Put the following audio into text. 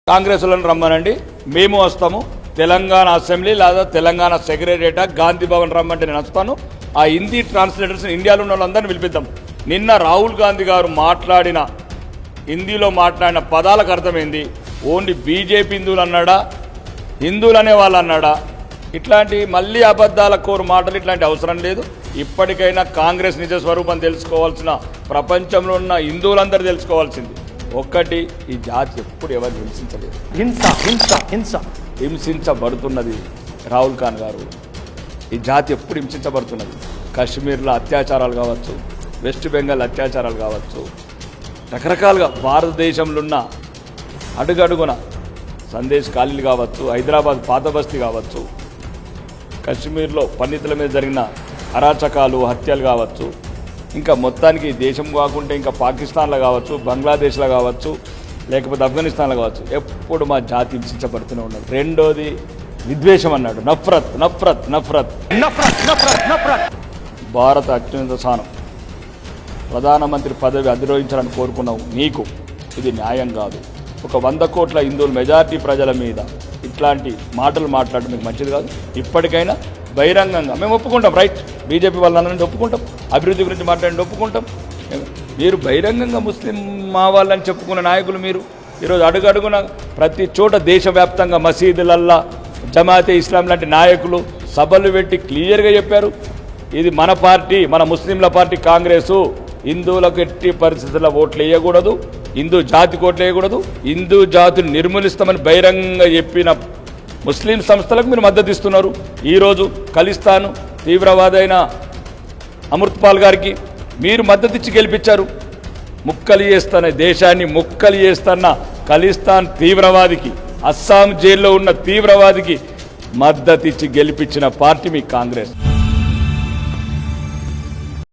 కాంగ్రెస్ వాళ్ళని రమ్మనండి, మేము వస్తాము. తెలంగాణ అసెంబ్లీ లేదా తెలంగాణ సెక్రటరియట్ గాంధీ భవన్ రమ్మంటే నేను వస్తాను. ఆ హిందీ ట్రాన్స్లేటర్స్ ఇండియాలో ఉన్న వాళ్ళందరినీ పిలిపిద్దాం. నిన్న రాహుల్ గాంధీ గారు మాట్లాడిన హిందీలో మాట్లాడిన పదాలకు అర్థమైంది. ఓన్లీ బీజేపీ హిందువులు అన్నాడా, హిందువులు అనే వాళ్ళు అన్నాడా? ఇట్లాంటి మళ్ళీ అబద్ధాల కోరు మాటలు ఇట్లాంటి అవసరం లేదు. ఇప్పటికైనా కాంగ్రెస్ నిజ స్వరూపం తెలుసుకోవాల్సిన ప్రపంచంలో ఉన్న హిందువులందరూ తెలుసుకోవాల్సింది ఒక్కటి, ఈ జాతి ఎప్పుడు ఎవరిని హింసించలేదు. హింసించబడుతున్నది రాహుల్ ఖాన్ గారు. ఈ జాతి ఎప్పుడు హింసించబడుతున్నది. కాశ్మీర్లో అత్యాచారాలు కావచ్చు, వెస్ట్ బెంగాల్ అత్యాచారాలు కావచ్చు, రకరకాలుగా భారతదేశంలో ఉన్న అడుగడుగున సందేశ్ ఖాళీలు కావచ్చు, హైదరాబాద్ పాత బస్తీ కావచ్చు, కశ్మీర్లో పండితుల మీద జరిగిన అరాచకాలు హత్యలు కావచ్చు, ఇంకా మొత్తానికి దేశం కాకుంటే ఇంకా పాకిస్తాన్లో కావచ్చు, బంగ్లాదేశ్లో కావచ్చు, లేకపోతే ఆఫ్ఘనిస్తాన్లో కావచ్చు, ఎప్పుడు మా జాతి హింసించబడుతూనే ఉన్నది. రెండోది విద్వేషం అన్నాడు. నఫ్రత్ నఫ్రత్ నఫ్రత్ నఫ్రత్ నఫ్రత్ నఫ్రత్ భారత అత్యున్నత స్థానం, ప్రధానమంత్రి పదవి అధిరోహించాలని కోరుకున్నావు. నీకు ఇది న్యాయం కాదు. ఒక 100 కోట్ల హిందువుల మెజారిటీ ప్రజల మీద ఇట్లాంటి మాటలు మాట్లాడడం మీకు మంచిది కాదు. ఇప్పటికైనా బహిరంగంగా మేము ఒప్పుకుంటాం. రైట్, బీజేపీ వాళ్ళని ఒప్పుకుంటాం, అభివృద్ధి గురించి మాట్లాడి ఒప్పుకుంటాం. మీరు బహిరంగంగా ముస్లిం మా వాళ్ళని చెప్పుకున్న నాయకులు మీరు ఈరోజు అడుగడుగున ప్రతి చోట దేశవ్యాప్తంగా మసీదులల్లా జమాతే ఇస్లాం లాంటి నాయకులు సభలు పెట్టి క్లియర్గా చెప్పారు, ఇది మన పార్టీ, మన ముస్లింల పార్టీ కాంగ్రెసు. హిందువులకు ఎట్టి పరిస్థితుల్లో ఓట్లు వేయకూడదు, హిందూ జాతికి ఓట్లు వేయకూడదు, హిందూ జాతిని నిర్మూలిస్తామని బహిరంగంగా చెప్పిన ముస్లిం సంస్థలకు మీరు మద్దతు ఇస్తున్నారు. ఈరోజు ఖలిస్తాన్ తీవ్రవాదైన అమృత్పాల్ గారికి మీరు మద్దతు ఇచ్చి గెలిపించారు. ముక్కలు చేస్తున్న దేశాన్ని ముక్కలు చేస్తున్న ఖలిస్తాన్ తీవ్రవాదికి, అస్సాం జైల్లో ఉన్న తీవ్రవాదికి మద్దతు ఇచ్చి గెలిపించిన పార్టీ మీ కాంగ్రెస్.